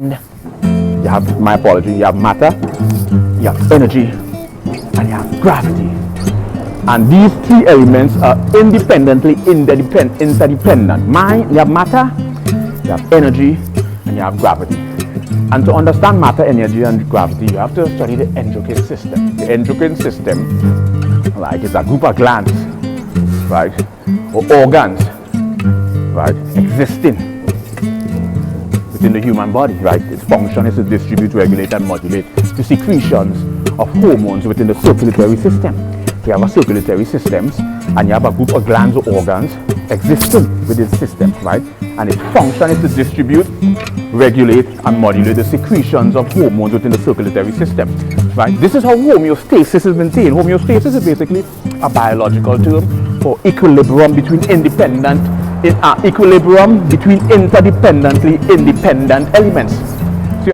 You have, my apology, you have matter, you have energy, and you have gravity. And these three elements are independently interdependent. You have matter, you have energy, and you have gravity. And to understand matter, energy, and gravity, you have to study the endocrine system. The endocrine system, like, is a group of glands, right, or organs, right, existing within the human body, right. Its function is to distribute, regulate, and modulate the secretions of hormones within the circulatory system. You have a circulatory system, and you have a group of glands or organs existing within the system, right? And its function is to distribute, regulate, and modulate the secretions of hormones within the circulatory system, right? This is how homeostasis is maintained. Homeostasis is basically a biological term for equilibrium between interdependently independent elements.